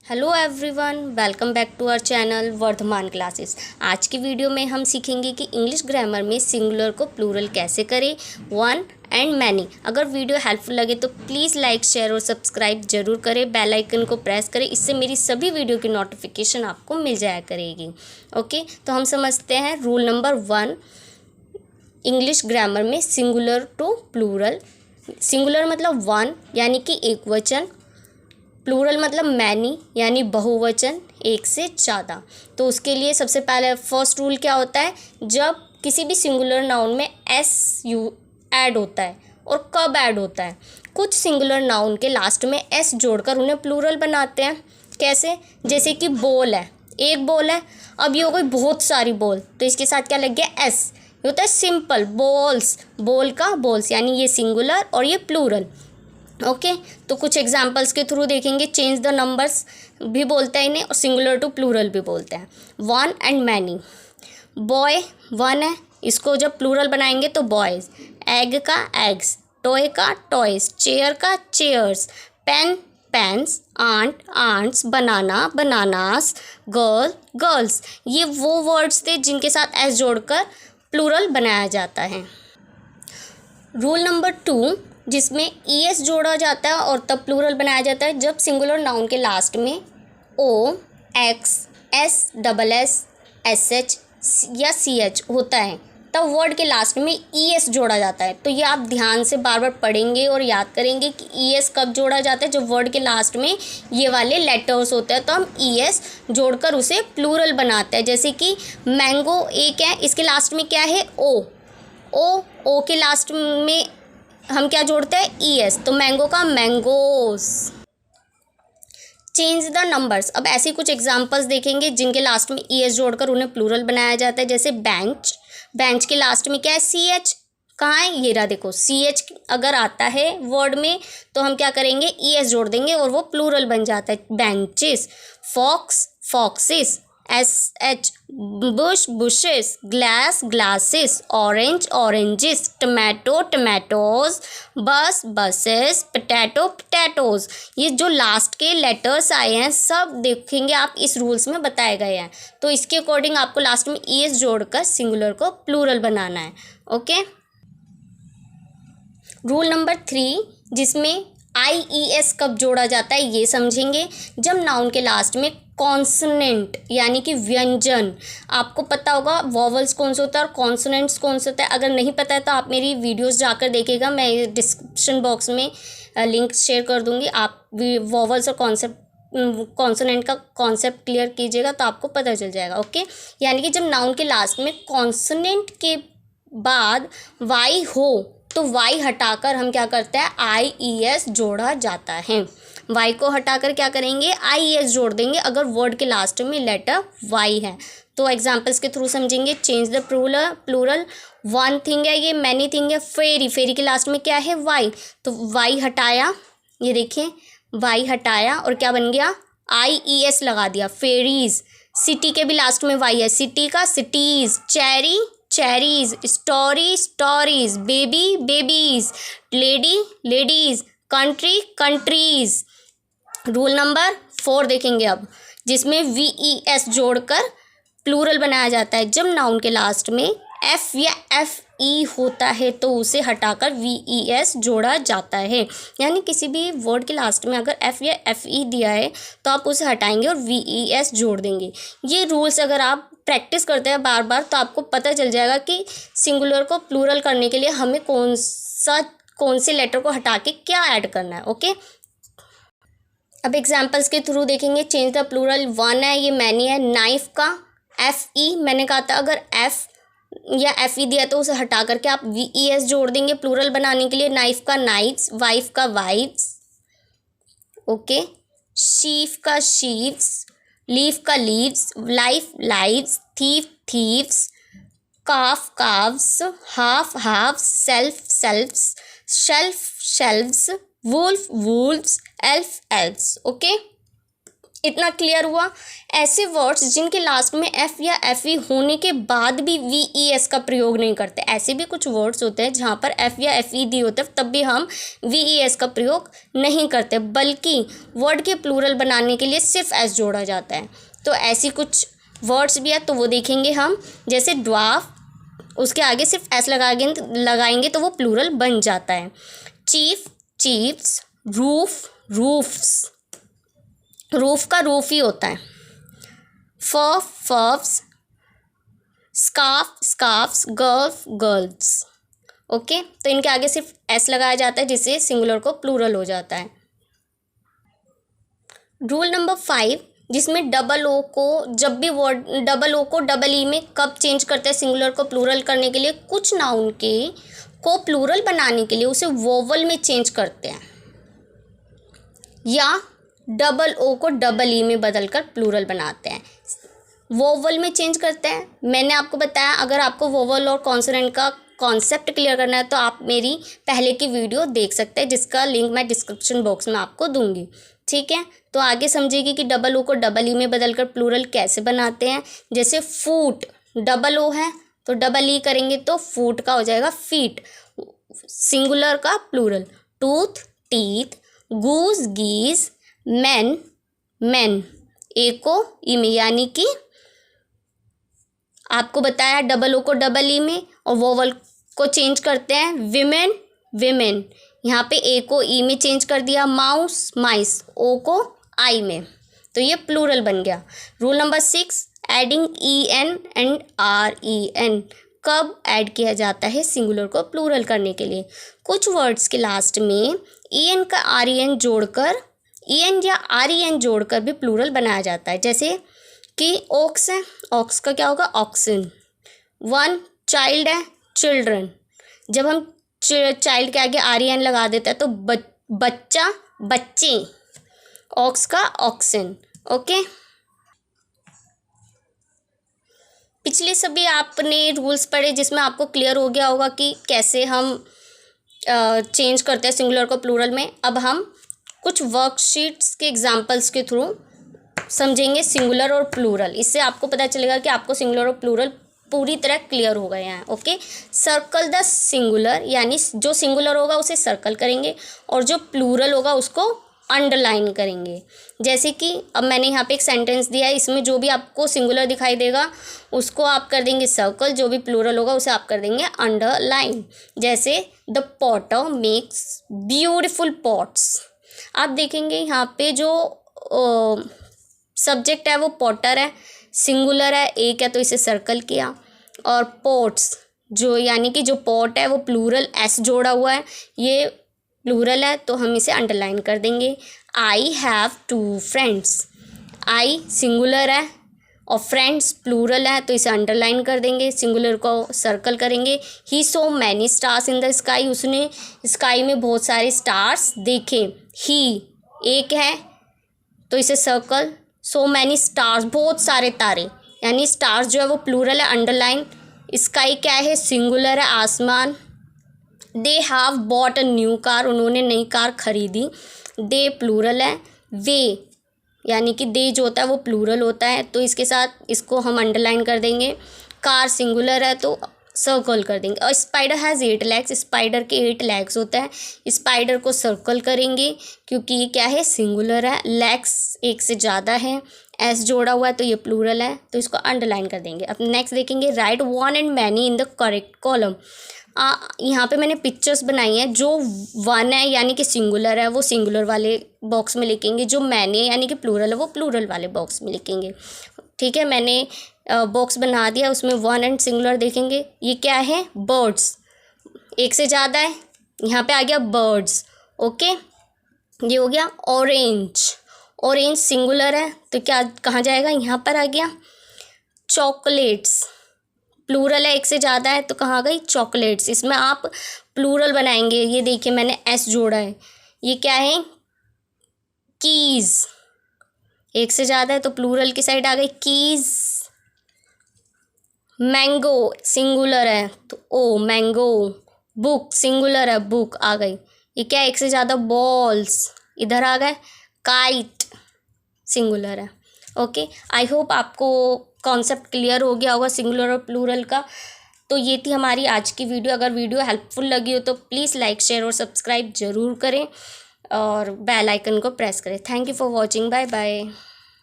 Hello everyone, welcome back to our channel Vardhaman classes. आज की video में हम सीखेंगे कि इंग्लिश ग्रामर में सिंगुलर को प्लूरल कैसे करें, वन एंड मैनी। अगर वीडियो हेल्पफुल लगे तो प्लीज़ लाइक, शेयर और सब्सक्राइब जरूर करें। बेल आइकन को प्रेस करें, इससे मेरी सभी वीडियो की नोटिफिकेशन आपको मिल जाया करेगी। ओके, तो हम समझते हैं रूल नंबर 1 इंग्लिश ग्रामर में सिंगुलर टू प्लूरल। सिंगुलर मतलब वन यानी कि एक वचन, प्लूरल मतलब मैनी यानी बहुवचन, एक से ज़्यादा। तो उसके लिए सबसे पहले फर्स्ट रूल क्या होता है, जब किसी भी सिंगुलर नाउन में एस यू ऐड होता है। और कब ऐड होता है, कुछ सिंगुलर नाउन के लास्ट में एस जोड़कर उन्हें प्लूरल बनाते हैं। कैसे, जैसे कि बॉल है, एक बॉल है, अब ये हो गई बहुत सारी बॉल, तो इसके साथ क्या लग गया, एस। ये होता है सिंपल बॉल्स, बॉल का बॉल्स, यानी ये सिंगुलर और ये प्लूरल। ओके, तो कुछ एग्जांपल्स के थ्रू देखेंगे। चेंज द नंबर्स भी बोलते हैं इन्हें, और सिंगुलर टू प्लूरल भी बोलते हैं। One and many, boy one है, इसको जब प्लूरल बनाएंगे तो बॉयज़। एग का एग्स, टॉय का टॉयज़, चेयर का chairs, pen pens, ant ants, banana bananas, girl girls. ये वो वर्ड्स थे जिनके साथ एस जोड़कर प्लूरल बनाया जाता है। रूल नंबर 2 जिसमें ईएस जोड़ा जाता है और तब प्लूरल बनाया जाता है जब सिंगुलर नाउन के लास्ट में O, X, S, double S, S H या सी एच होता है, तब वर्ड के लास्ट में ईएस जोड़ा जाता है। तो ये आप ध्यान से बार बार पढ़ेंगे और याद करेंगे कि ईएस कब जोड़ा जाता है, जब वर्ड के लास्ट में ये वाले लेटर्स होते हैं तो हम ईएस जोड़कर उसे प्लूरल बनाते हैं। जैसे कि मैंगो एक है, इसके लास्ट में क्या है, ओ। ओ के लास्ट में हम क्या जोड़ते हैं, ईएस, तो मैंगो का मैंगोस। चेंज द नंबर्स, अब ऐसे कुछ एग्जांपल्स देखेंगे जिनके लास्ट में ईएस जोड़कर उन्हें प्लूरल बनाया जाता है। जैसे बेंच, बेंच के लास्ट में क्या है, सी एच। कहाँ है, ये रहा, देखो सी एच अगर आता है वर्ड में तो हम क्या करेंगे, ईएस जोड़ देंगे और वो प्लूरल बन जाता है, benches. Fox foxes, S H. Bush bushes, glass glasses, orange oranges, tomato tomatoes, bus buses, potato potatoes. ये जो लास्ट के लेटर्स आए हैं सब देखेंगे आप, इस रूल्स में बताए गए हैं। तो इसके अकॉर्डिंग आपको लास्ट में ईएस जोड़कर सिंगुलर को प्लूरल बनाना है। ओके, रूल नंबर 3 जिसमें आईईएस कब जोड़ा जाता है ये समझेंगे। जब नाउन के लास्ट में कॉन्सोनेंट यानी कि व्यंजन, आपको पता होगा वॉवल्स कौन से होता है और कॉन्सोनेंट्स कौन से होता है। अगर नहीं पता है तो आप मेरी वीडियोस जाकर देखिएगा, मैं डिस्क्रिप्शन बॉक्स में लिंक शेयर कर दूंगी। आप वॉवल्स और कॉन्सोनेंट का कॉन्सेप्ट क्लियर कीजिएगा तो आपको पता चल जाएगा। ओके, यानी कि जब नाउन के लास्ट में कॉन्सोनेंट के बाद वाई हो तो वाई हटाकर हम क्या करते हैं, आई ई एस जोड़ा जाता है। वाई को हटाकर क्या करेंगे, आई ई एस जोड़ देंगे अगर वर्ड के लास्ट में लेटर वाई है। तो एग्जांपल्स के थ्रू समझेंगे। Change the plural, one thing है, ये मैनी थिंग है। फेरी, फेरी के लास्ट में क्या है, वाई, तो वाई हटाया, ये देखिए वाई हटाया और क्या बन गया, आई ई एस लगा दिया, फेरीज। सिटी के भी लास्ट में वाई है, सिटी का cities. Cherry cherries, story stories, baby babies, lady ladies, country countries. Rule number 4 देखेंगे अब, जिसमें वी ई एस जोड़कर प्लूरल बनाया जाता है। जब नाउन के लास्ट में एफ या एफ ई होता है तो उसे हटाकर वी ई एस जोड़ा जाता है। यानी किसी भी वर्ड के लास्ट में अगर एफ या एफ ई दिया है तो आप उसे हटाएंगे और वी ई एस जोड़ देंगे। ये रूल्स अगर आप प्रैक्टिस करते हैं बार बार तो आपको पता चल जाएगा कि सिंगुलर को प्लूरल करने के लिए हमें कौन से लेटर को हटा के क्या ऐड करना है। ओके, अब एग्जाम्पल्स के थ्रू देखेंगे। चेंज द प्लूरल, वन है, ये मैनी है। नाइफ का एफ ई, मैंने कहा था अगर एफ या एफ ई दिया तो उसे हटा करके आप वी ई एस जोड़ देंगे प्लूरल बनाने के लिए। नाइफ का नाइफ्स, वाइफ का वाइफ्स। ओके, शीफ का शीव्स, लीफ का leaves, life lives, thief thieves, calf calves, half halfs, self selfs, shelf shelves, wolf wolfs, elf elfs. Okay, इतना क्लियर हुआ। ऐसे वर्ड्स जिनके लास्ट में एफ या एफ ई होने के बाद भी वी ई एस का प्रयोग नहीं करते, ऐसे भी कुछ वर्ड्स होते हैं जहाँ पर एफ या एफ ई दी होते हैं तब भी हम वी ई एस का प्रयोग नहीं करते, बल्कि वर्ड के प्लूरल बनाने के लिए सिर्फ एस जोड़ा जाता है। तो ऐसी कुछ वर्ड्स भी है तो वो देखेंगे हम, जैसे ड्वार्फ, उसके आगे सिर्फ एस लगाएंगे तो वो प्लूरल बन जाता है। Chief, chiefs, roof, roofs, roof का रूफ ही होता है। फर्फ, फर्फ्स, स्कार्फ, स्कार्फ्स, गर्ल्फ, गर्ल्स। ओके, तो इनके आगे सिर्फ एस लगाया जाता है जिससे सिंगुलर को प्लूरल हो जाता है। रूल नंबर 5, जिसमें डबल ओ को जब भी वर्ड डबल ओ को डबल ई में कब चेंज करते हैं सिंगुलर को प्लूरल करने के लिए, कुछ नाउन के को प्लूरल बनाने के लिए उसे वोवल में चेंज करते हैं या डबल ओ को डबल ई में बदलकर प्लूरल बनाते हैं। वोवल में चेंज करते हैं, मैंने आपको बताया। अगर आपको वोवल और कॉन्सोनेंट का कॉन्सेप्ट क्लियर करना है तो आप मेरी पहले की वीडियो देख सकते हैं जिसका लिंक मैं डिस्क्रिप्शन बॉक्स में आपको दूंगी। ठीक है, तो आगे समझिएगी कि डबल ओ को डबल ई में बदलकर प्लूरल कैसे बनाते हैं। जैसे फूट, डबल ओ है तो डबल ई करेंगे तो फूट का हो जाएगा फीट, सिंगुलर का प्लूरल। टूथ, टीथ, गूज, गीज, मैन, मैन, एको ई में, यानी कि आपको बताया डबल ओ को डबल ई में और वोवल को चेंज करते हैं। विमेन, विमेन, यहाँ पे ए को ई में चेंज कर दिया। माउस, माइस, ओ को आई में, तो ये प्लूरल बन गया। Rule number 6, adding E N and R E N, कब ऐड किया जाता है सिंगुलर को प्लूरल करने के लिए? कुछ वर्ड्स के लास्ट में ई एन का आर ई एन जोड़कर, ई एन या आर ई एन जोड़कर भी प्लूरल बनाया जाता है। जैसे कि ओक्स है, ऑक्स का क्या होगा? ऑक्सन। वन चाइल्ड है, चिल्ड्रन। जब हम चाइल्ड के आगे आर ई एन लगा देते हैं तो बच्चा, बच्चे, ऑक्स का ऑक्सन। ओके, पिछले सभी आपने रूल्स पढ़े जिसमें आपको क्लियर हो गया होगा कि कैसे हम चेंज करते हैं सिंगुलर को प्लूरल में। अब हम कुछ वर्कशीट्स के एग्जांपल्स के थ्रू समझेंगे सिंगुलर और प्लूरल। इससे आपको पता चलेगा कि आपको सिंगुलर और प्लूरल पूरी तरह क्लियर हो गए हैं। ओके, सर्कल द सिंगुलर, यानी जो सिंगुलर होगा उसे सर्कल करेंगे और जो प्लूरल होगा उसको अंडरलाइन करेंगे। जैसे कि अब मैंने यहाँ पे एक सेंटेंस दिया है, इसमें जो भी आपको सिंगुलर दिखाई देगा उसको आप कर देंगे सर्कल, जो भी प्लूरल होगा उसे आप कर देंगे अंडरलाइन। जैसे the Potter makes beautiful pots. आप देखेंगे यहाँ पे जो सब्जेक्ट है वो पॉटर है, सिंगुलर है, एक है तो इसे सर्कल किया। और पॉट्स जो यानी कि जो पॉट है वो प्लूरल, एस जोड़ा हुआ है, ये प्लूरल है तो हम इसे अंडरलाइन कर देंगे। I have 2 friends, I singular है और फ्रेंड्स प्लूरल है तो इसे अंडरलाइन कर देंगे, सिंगुलर को सर्कल करेंगे। He saw many stars in the sky, उसने स्काई में बहुत सारे स्टार्स देखे। ही एक है तो इसे सर्कल, सो मैनी स्टार्स बहुत सारे तारे, यानी स्टार्स जो है वो प्लूरल है, अंडरलाइन। स्काई क्या है? सिंगुलर है, आसमान। They have bought a new car, उन्होंने नई कार खरीदी, दे प्लूरल है। वे यानी कि दे जो होता है वो प्लूरल होता है तो इसके साथ इसको हम अंडरलाइन कर देंगे। कार सिंगुलर है तो सर्कल कर देंगे। और स्पाइडर हैज़ 8 legs, स्पाइडर के 8 legs होता है, स्पाइडर को सर्कल करेंगे क्योंकि ये क्या है? सिंगुलर है। लेग्स एक से ज़्यादा है, एस जोड़ा हुआ है तो ये प्लूरल है तो इसको अंडरलाइन कर देंगे। अब नेक्स्ट देखेंगे, right one and many in the correct column. यहाँ पे मैंने पिक्चर्स बनाई हैं। जो वन है यानी कि सिंगुलर है वो सिंगुलर वाले बॉक्स में लिखेंगे, जो मैनी यानी कि प्लूरल है वो प्लूरल वाले बॉक्स में लिखेंगे। ठीक है, मैंने बॉक्स बना दिया, उसमें वन एंड सिंगुलर देखेंगे। ये क्या है? बर्ड्स, एक से ज़्यादा है, यहाँ पे आ गया बर्ड्स। ओके, ये हो गया। ऑरेंज, ऑरेंज सिंगुलर है तो क्या कहाँ जाएगा? यहाँ पर आ गया। चॉकलेट्स प्लूरल है, एक से ज़्यादा है तो कहाँ गई? चॉकलेट्स। इसमें आप प्लूरल बनाएंगे, ये देखिए मैंने एस जोड़ा है। ये क्या है? कीज़, एक से ज़्यादा है तो प्लूरल की साइड आ गई कीज़। मैंगो सिंगुलर है तो ओ मैंगो। बुक सिंगुलर है, बुक आ गई। ये क्या? एक से ज़्यादा। बॉल्स इधर आ गए। काइट सिंगुलर है। ओके, आई होप आपको कॉन्सेप्ट क्लियर हो गया होगा सिंगुलर और प्लूरल का। तो ये थी हमारी आज की वीडियो। अगर वीडियो हेल्पफुल लगी हो तो प्लीज़ लाइक, शेयर और सब्सक्राइब ज़रूर करें और बेल आइकन को प्रेस करें। Thank you for watching. Bye bye.